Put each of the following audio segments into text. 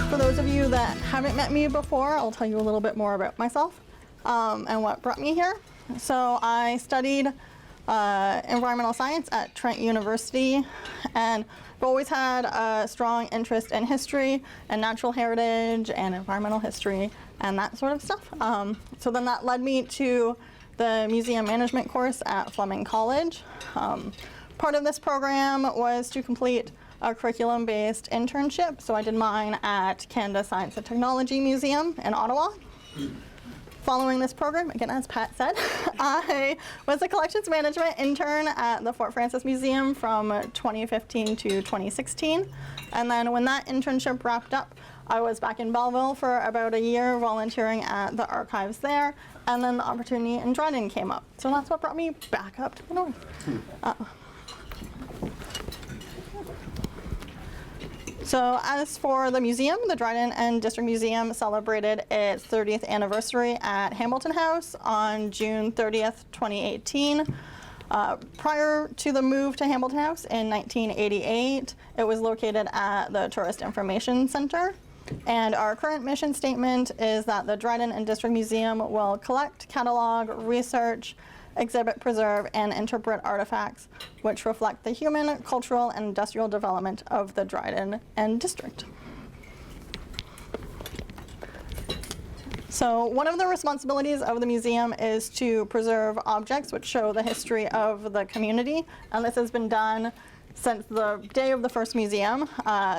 For those of you that haven't met me before, I'll tell you a little bit more about myself and what brought me here. So I studied environmental science at Trent University, and I've always had a strong interest in history and natural heritage and environmental history and that sort of stuff. So then that led me to the museum management course at Fleming College. Part of this program was to complete a curriculum-based internship, so I did mine at Canada Science and Technology Museum in Ottawa. Following this program, again, as Pat said, I was a collections management intern at the Fort Frances Museum from 2015 to 2016. And then when that internship wrapped up, I was back in Belleville for about a year volunteering at the archives there, and then the opportunity in Dryden came up. So that's what brought me back up to the north. So as for the museum, the Dryden and District Museum celebrated its 30th anniversary at Hamilton House on June 30th, 2018. Prior to the move to Hamilton House in 1988, it was located at the Tourist Information Center. And our current mission statement is that the Dryden and District Museum will collect, catalog, research, exhibit, preserve, and interpret artifacts which reflect the human, cultural, and industrial development of the Dryden and District. So one of the responsibilities of the museum is to preserve objects which show the history of the community, and this has been done since the day of the first museum.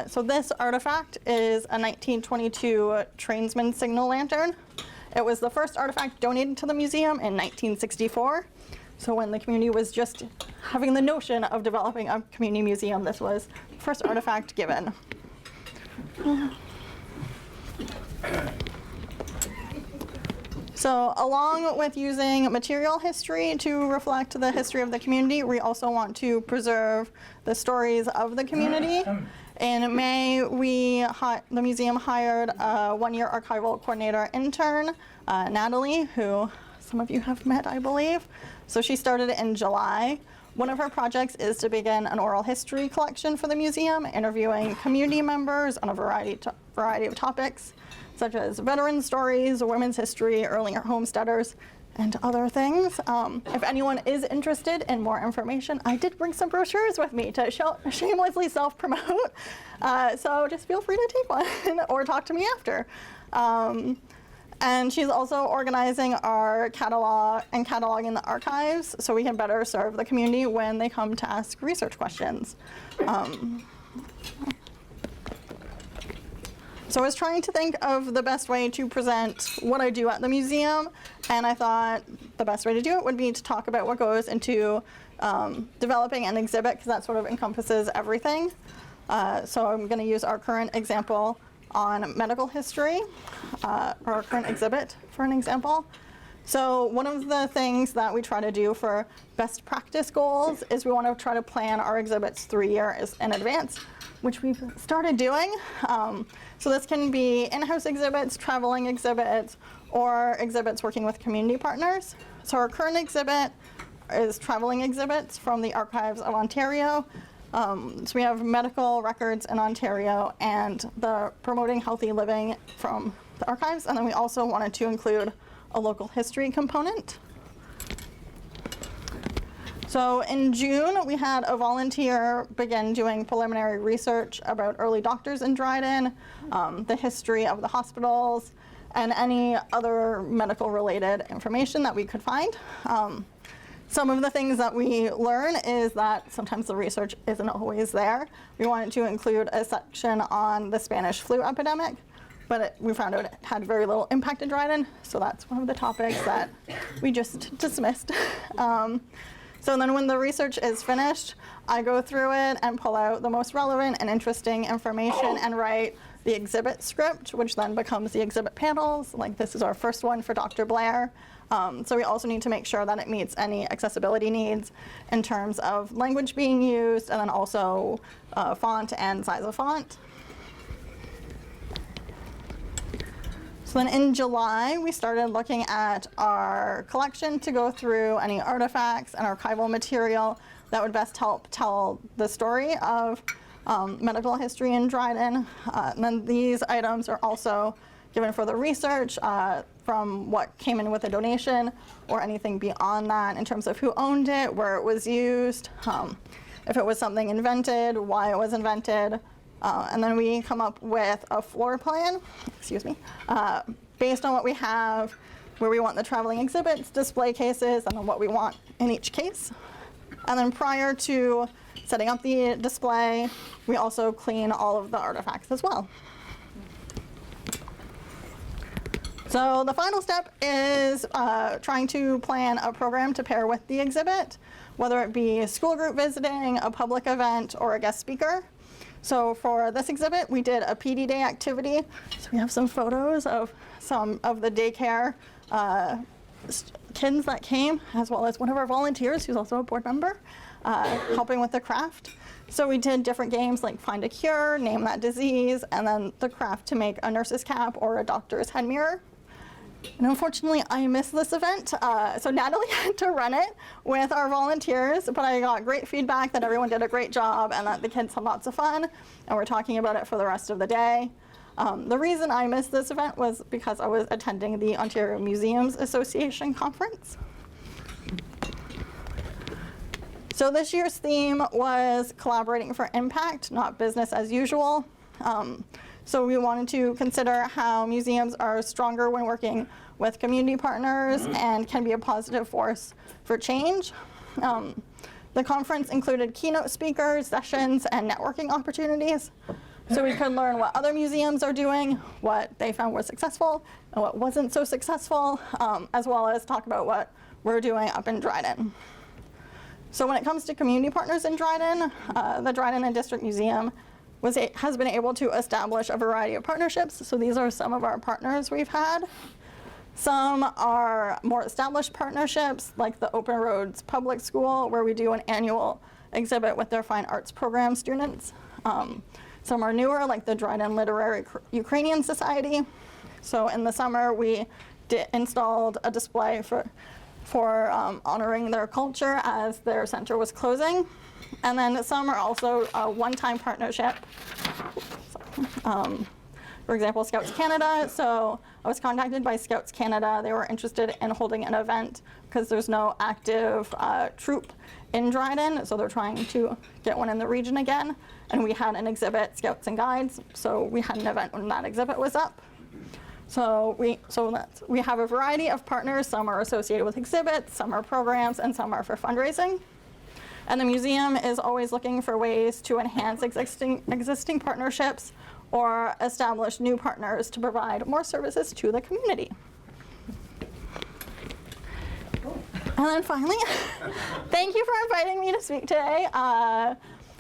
So this artifact is a 1922 Trainsman signal lantern. It was the first artifact donated to the museum in 1964. So when the community was just having the notion of developing a community museum, this was the first artifact given. So along with using material history to reflect the history of the community, we also want to preserve the stories of the community. In May, the museum hired a one-year archival coordinator intern, Natalie, who some of you have met, I believe. So she started in July. One of her projects is to begin an oral history collection for the museum, interviewing community members on a variety of topics, such as veteran stories, women's history, earlier homesteaders, and other things. If anyone is interested in more information, I did bring some brochures with me to shamelessly self-promote. So just feel free to take one or talk to me after. And she's also organizing our catalog and cataloging the archives so we can better serve the community when they come to ask research questions. So I was trying to think of the best way to present what I do at the museum, and I thought the best way to do it would be to talk about what goes into developing an exhibit, because that sort of encompasses everything. So I'm going to use our current example on medical history, or our current exhibit for an example. So one of the things that we try to do for best practice goals is we want to try to plan our exhibits 3 years in advance, which we've started doing. So this can be in-house exhibits, traveling exhibits, or exhibits working with community partners. So our current exhibit is traveling exhibits from the Archives of Ontario. So we have medical records in Ontario and the Promoting Healthy Living from the archives, and then we also wanted to include a local history component. So in June, we had a volunteer begin doing preliminary research about early doctors in Dryden, the history of the hospitals, and any other medical related information that we could find. Some of the things that we learn is that sometimes the research isn't always there. We wanted to include a section on the Spanish flu epidemic, but we found out it had very little impact in Dryden, so that's one of the topics that we just dismissed. So then when the research is finished, I go through it and pull out the most relevant and interesting information and write the exhibit script, which then becomes the exhibit panels. Like this is our first one for Dr. Blair. So we also need to make sure that it meets any accessibility needs in terms of language being used, and then also font and size of font. So then in July, we started looking at our collection to go through any artifacts and archival material that would best help tell the story of medical history in Dryden. And then these items are also given for the research from what came in with a donation or anything beyond that in terms of who owned it, where it was used, if it was something invented, why it was invented. And then we come up with a floor plan, based on what we have, where we want the traveling exhibits, display cases, and then what we want in each case. And then prior to setting up the display, we also clean all of the artifacts as well. So the final step is trying to plan a program to pair with the exhibit, whether it be a school group visiting, a public event, or a guest speaker. So for this exhibit, we did a PD Day activity. So we have some photos of some of the daycare kids that came, as well as one of our volunteers, who's also a board member, helping with the craft. So we did different games like find a cure, name that disease, and then the craft to make a nurse's cap or a doctor's head mirror. And unfortunately, I missed this event, so Natalie had to run it with our volunteers, but I got great feedback that everyone did a great job and that the kids had lots of fun, and we're talking about it for the rest of the day. The reason I missed this event was because I was attending the Ontario Museums Association conference. So this year's theme was collaborating for impact, not business as usual. So we wanted to consider how museums are stronger when working with community partners and can be a positive force for change. The conference included keynote speakers, sessions, and networking opportunities. So we could learn what other museums are doing, what they found was successful, and what wasn't so successful, as well as talk about what we're doing up in Dryden. So when it comes to community partners in Dryden, the Dryden and District Museum has been able to establish a variety of partnerships. So these are some of our partners we've had. Some are more established partnerships, like the Open Roads Public School, where we do an annual exhibit with their fine arts program students. Some are newer, like the Dryden Literary Ukrainian Society. So in the summer, we installed a display for honoring their culture as their center was closing. And then some are also a one-time partnership. For example, Scouts Canada. So I was contacted by Scouts Canada. They were interested in holding an event because there's no active troop in Dryden. So they're trying to get one in the region again. And we had an exhibit, Scouts and Guides. So we had an event when that exhibit was up. So we have a variety of partners. Some are associated with exhibits, some are programs, and some are for fundraising. And the museum is always looking for ways to enhance existing partnerships or establish new partners to provide more services to the community. And then finally, thank you for inviting me to speak today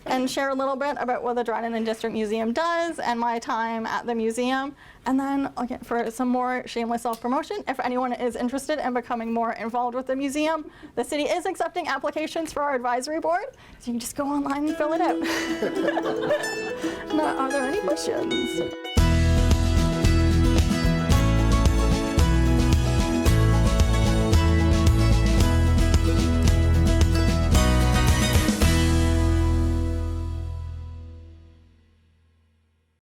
and share a little bit about what the Dryden and District Museum does and my time at the museum. And then again, for some more shameless self-promotion, if anyone is interested in becoming more involved with the museum, the city is accepting applications for our advisory board, so you can just go online and fill it out. Now, are there any questions?